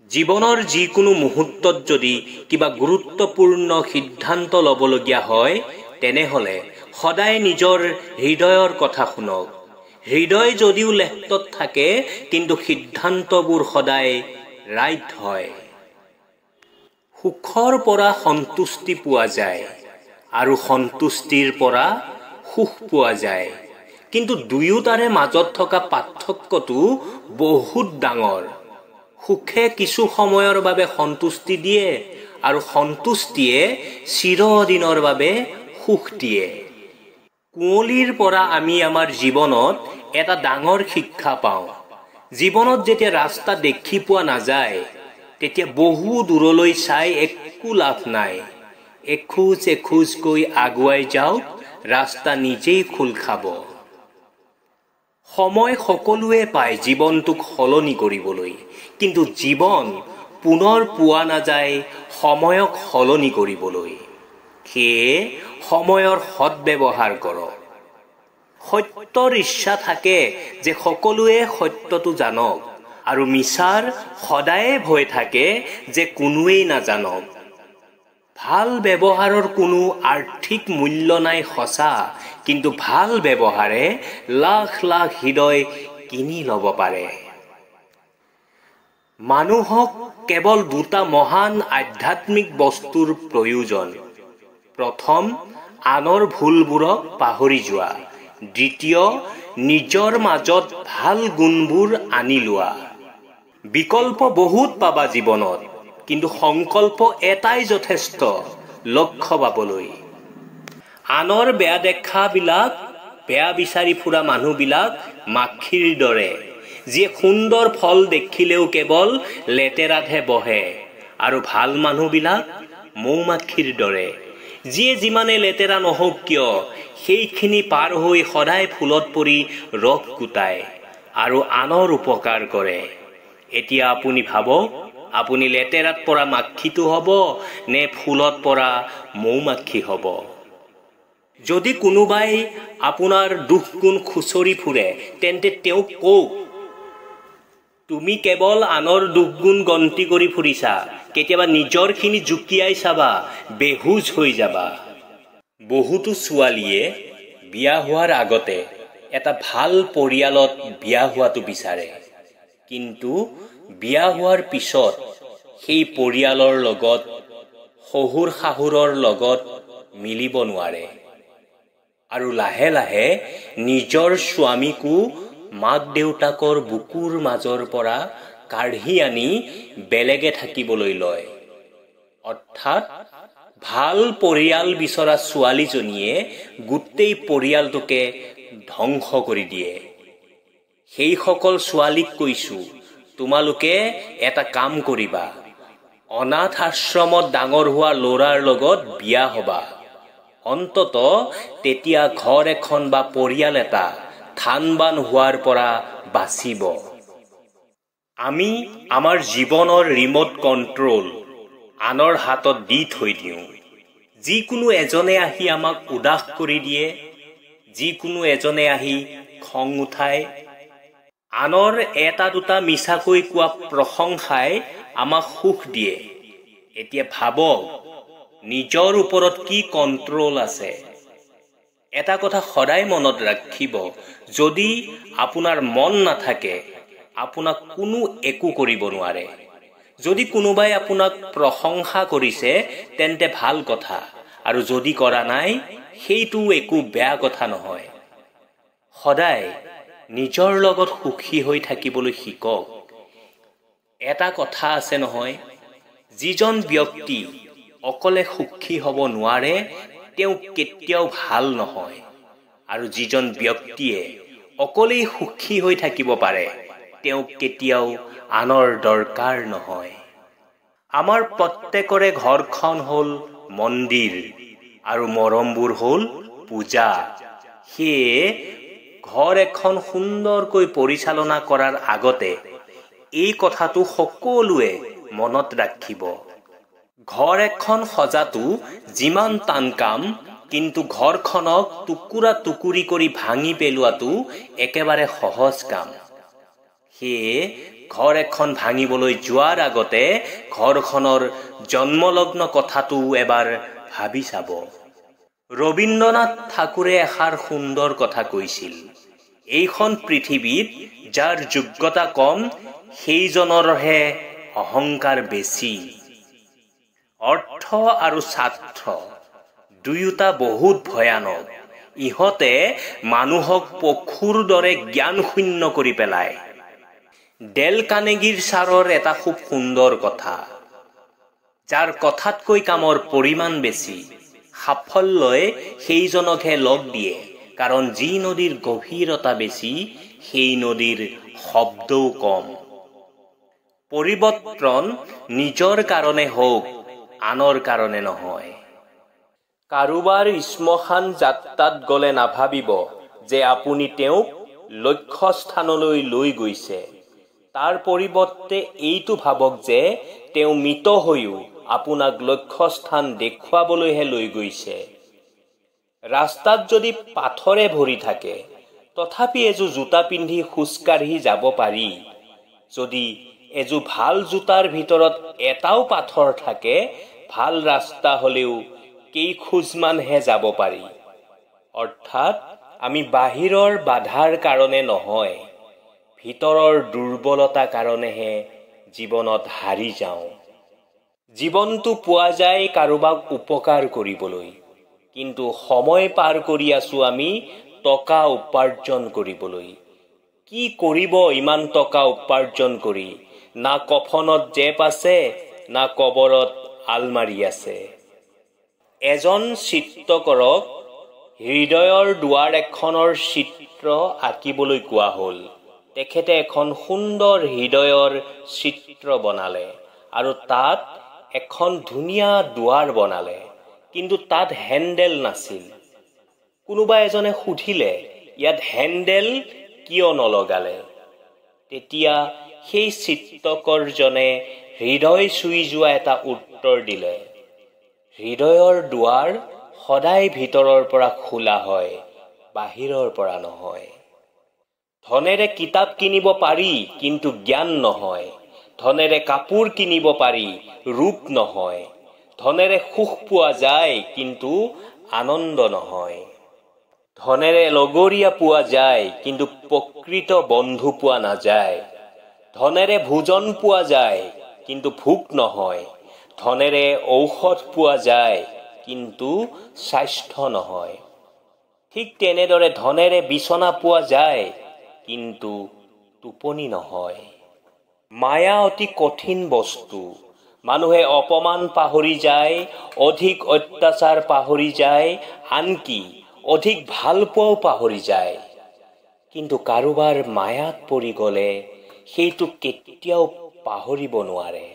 জীৱনৰ যিকোনো মুহূৰ্তত যদি কিবা গুৰুত্বপূৰ্ণ সিদ্ধান্ত ল'বলগীয়া হয় তেনেহলে সদায় নিজৰ হৃদয়ৰ কথা শুনক। হৃদয় যদিও লেফটত থাকে কিন্তু সিদ্ধান্তবোৰ সদায় ৰাইট হয়। সুখৰ পৰা সন্তুষ্টি পোৱা যায় আৰু সন্তুষ্টিৰ পৰা সুখ পোৱা যায়, কিন্তু দুয়োটাৰে মাজত থকা পাৰ্থক্যটো বহুত ডাঙৰ। সুখে কিছু সময়ৰ বাবে সন্তুষ্টি দিয়ে আৰু সন্তুষ্টিয়ে চিৰদিনৰ বাবে সুখ দিয়ে। কুঁৱলীৰ পৰা আমি আমাৰ জীৱনত এটা ডাঙৰ শিক্ষা পাওঁ। জীৱনত যেতিয়া ৰাস্তা দেখি পোৱা নাযায় তেতিয়া বহু দূৰলৈ চাই একো লাভ নাই। এখোজ এখোজকৈ আগুৱাই যাওক, ৰাস্তা নিজেই খোল খাব। সময় সকলোৱে পায় জীৱনটোক সলনি কৰিবলৈ, কিন্তু জীৱন পুনৰ পোৱা নাযায় সময়ক সলনি কৰিবলৈ। সেয়ে সময়ৰ সদ্ব্যৱহাৰ কৰক। সত্যৰ ইচ্ছা থাকে যে সকলোৱে সত্যটো জানক, আৰু মিছাৰ সদায়ে ভয় থাকে যে কোনোৱেই নাজানক। ভাল ব্যৱহাৰৰ কোনো আৰ্থিক মূল্য নাই সঁচা, কিন্তু ভাল ব্যৱহাৰে লাখ লাখ হৃদয় কিনি ল'ব পাৰে। মানুহক কেৱল দুটা মহান আধ্যাত্মিক বস্তুৰ প্ৰয়োজন। প্ৰথম, আনৰ ভুলবোৰক পাহৰি যোৱা। দ্বিতীয়, নিজৰ মাজত ভাল গুণবোৰ আনি লোৱা। বিকল্প বহুত পাবা জীৱনত, কিন্তু সংকল্প এটাই যথেষ্ট, লক্ষ্য পাবলৈ। আনৰ বেয়া দেখাবিলাক, বেয়া বিচাৰি ফুৰা মানুহবিলাক মাখিৰ দৰে, যিয়ে সুন্দৰ ফল দেখিলেও কেৱল লেতেৰাতহে বহে, আৰু ভাল মানুহবিলাক মৌ-মাখিৰ দৰে, যিয়ে যিমানে লেতেৰা নহওক কিয় সেইখিনি পাৰ হৈ সদায় ফুলত পৰি ৰস গোটায় আৰু আনৰ উপকাৰ কৰে। এতিয়া আপুনি ভাবক, আপুনি লেতেৰাত পৰা মাখিটো হ'ব নে ফুলত পৰা মৌ-মাখি হ'ব? যদি কোনোবাই আপোনাৰ দুখ গুণ খুচৰি ফুৰে তেন্তে তেওঁক কওক, তুমি কেৱল আনৰ দুখ গুণ গন্তি কৰি ফুৰিছা, কেতিয়াবা নিজৰখিনি জুকিয়াই চাবা, বেহুজ হৈ যাবা। বহুতো ছোৱালীয়ে বিয়া হোৱাৰ আগতে এটা ভাল পৰিয়ালত বিয়া হোৱাটো বিচাৰে, কিন্তু বিয়া হোৱাৰ পিছত সেই পৰিয়ালৰ লগত শহুৰ শাহুৰৰ লগত মিলিব নোৱাৰে, আৰু লাহে লাহে নিজৰ স্বামীকো মাক দেউতাকৰ বুকুৰ মাজৰ পৰা কাঢ়ি আনি বেলেগে থাকিবলৈ লয়। অৰ্থাৎ ভাল পৰিয়াল বিচৰা ছোৱালীজনীয়ে গোটেই পৰিয়ালটোকে ধ্বংস কৰি দিয়ে। সেইসকল ছোৱালীক কৈছো, তোমালোকে এটা কাম কৰিবা, অনাথ আশ্ৰমত ডাঙৰ হোৱা ল'ৰাৰ লগত বিয়া হবা। অন্তত তেতিয়া ঘৰ এখন বা পৰিয়াল এটা থান-বান হোৱাৰ পৰা বাচিব। আমি আমাৰ জীৱনৰ ৰিম'ট কণ্ট্ৰল আনৰ হাতত দি থৈ দিওঁ। যিকোনো এজনে আহি আমাক উদাস কৰি দিয়ে, যিকোনো এজনে আহি খং উঠায়। আনৰ এটা দুটা মিছাকৈ কোৱা প্ৰশংসাই আমাক সুখ দিয়ে। এতিয়া ভাবক, নিজৰ ওপৰত কি কণ্ট্ৰল আছে? এটা কথা সদায় মনত ৰাখিব, যদি আপোনাৰ মন নাথাকে আপোনাক কোনো একো কৰিব নোৱাৰে। যদি কোনোবাই আপোনাক প্ৰশংসা কৰিছে তেন্তে ভাল কথা, আৰু যদি কৰা নাই সেইটো একো বেয়া কথা নহয়। সদায় নিজৰ লগত সুখী হৈ থাকিবলৈ শিকক। এটা কথা আছে নহয়, যিজন ব্যক্তি অকলে সুখী হ'ব নোৱাৰে তেওঁ কেতিয়াও ভাল নহয়, আৰু যিজন ব্যক্তিয়ে অকলেই সুখী হৈ থাকিব পাৰে তেওঁ কেতিয়াও আনৰ দৰকাৰ নহয়। আমাৰ প্ৰত্যেকৰে ঘৰখন হ'ল মন্দিৰ আৰু মৰমবোৰ হ'ল পূজা। সেয়ে ঘৰ এখন সুন্দৰকৈ পৰিচালনা কৰাৰ আগতে এই কথাটো সকলোৱে মনত ৰাখিব। ঘৰ এখন সজাটো যিমান টান কাম, কিন্তু ঘৰখনক টুকুৰা টুকুৰি কৰি ভাঙি পেলোৱাটো একেবাৰে সহজ কাম। সেয়ে ঘৰ এখন ভাঙিবলৈ যোৱাৰ আগতে ঘৰখনৰ জন্মলগ্ন কথাটো এবাৰ ভাবি চাব। ৰবীন্দ্ৰনাথ ঠাকুৰে এষাৰ সুন্দৰ কথা কৈছিল, এইখন পৃথিৱীত যাৰ যোগ্যতা কম সেইজনৰহে অহংকাৰ বেছি। অৰ্থ আৰু স্বাৰ্থ দুয়োটা বহুত ভয়ানক। ইহঁতে মানুহক পশুৰ দৰে জ্ঞান শূন্য কৰি পেলায়। ডেল কাৰ্নেগীৰ ছাৰৰ এটা খুব সুন্দৰ কথা, যাৰ কথাতকৈ কামৰ পৰিমাণ বেছি, সাফল্যই সেইজনকহে লগ দিয়ে। কাৰণ যি নদীৰ গভীৰতা বেছি সেই নদীৰ শব্দও কম। পৰিৱৰ্তন নিজৰ কাৰণে হওক, আনৰ কাৰণে নহয়। কাৰোবাৰ শ্মশান যাত্ৰাত গ'লে নাভাবিব যে আপুনি তেওঁক লক্ষ্যস্থানলৈ লৈ গৈছে। তাৰ পৰিৱৰ্তে এইটো ভাবক যে তেওঁ মৃত হৈও আপোনাক লক্ষ্যস্থান দেখুৱাবলৈহে লৈ গৈছে। ৰাস্তাত যদি পাথৰে ভৰি থাকে তথাপি এযোৰ জোতা পিন্ধি খোজকাঢ়ি যাব পাৰি। যদি এযোৰ ভাল জোতাৰ ভিতৰত এটাও পাথৰ থাকে, ভাল ৰাস্তা হ'লেও কেইখোজমানহে যাব পাৰি। অৰ্থাৎ আমি বাহিৰৰ বাধাৰ কাৰণে নহয়, ভিতৰৰ দুৰ্বলতা কাৰণেহে জীৱনত হাৰি যাওঁ। জীৱনটো পোৱা যায় কাৰোবাক উপকাৰ কৰিবলৈ, কিন্তু সময় পাৰ কৰি আছো আমি টকা উপাৰ্জন কৰিবলৈ। কি কৰিব ইমান টকা উপাৰ্জন কৰি? না কফনত জেপ আছে, না কবৰত আলমাৰি আছে। এজন চিত্ৰকৰক হৃদয়ৰ দুৱাৰ এখনৰ চিত্ৰ আঁকিবলৈ কোৱা হ'ল। তেখেতে এখন সুন্দৰ হৃদয়ৰ চিত্ৰ বনালে আৰু তাত এখন ধুনীয়া দুৱাৰ বনালে, কিন্তু তাত হেণ্ডেল নাছিল। কোনোবা এজনে সুধিলে, ইয়াত হেণ্ডেল কিয় নলগালে? তেতিয়া সেই চিত্ৰকৰজনে হৃদয় চুই যোৱা এটা উত্তৰ দিলে, হৃদয়ৰ দুৱাৰ সদায় ভিতৰৰ পৰা খোলা হয়, বাহিৰৰ পৰা নহয়। ধনেৰে কিতাপ কিনিব পাৰি, কিন্তু জ্ঞান নহয়। ধনেৰে কাপোৰ কিনিব পাৰি, ৰূপ নহয়। ধনেৰে সুখ পোৱা যায়, কিন্তু আনন্দ নহয়। ধনেৰে লগৰীয়া পোৱা যায়, কিন্তু প্ৰকৃত বন্ধু পোৱা নাযায়। ধনেৰে ভোজন পোৱা যায়, কিন্তু ভোক নহয়। ধনেৰে ঔষধ পোৱা যায়, কিন্তু স্বাস্থ্য নহয়। ঠিক তেনেদৰে ধনেৰে বিচনা পোৱা যায়, কিন্তু টোপনি নহয়। মায়া অতি কঠিন বস্তু। মানুহে অপমান পাহৰি যায়, অধিক অত্যাচাৰ পাহৰি যায়, আনকি অধিক ভাল পোৱাও পাহৰি যায়। কিন্তু কাৰোবাৰ মায়াত পৰি গ'লে সেইটো কেতিয়াও পাহৰিব নোৱাৰে।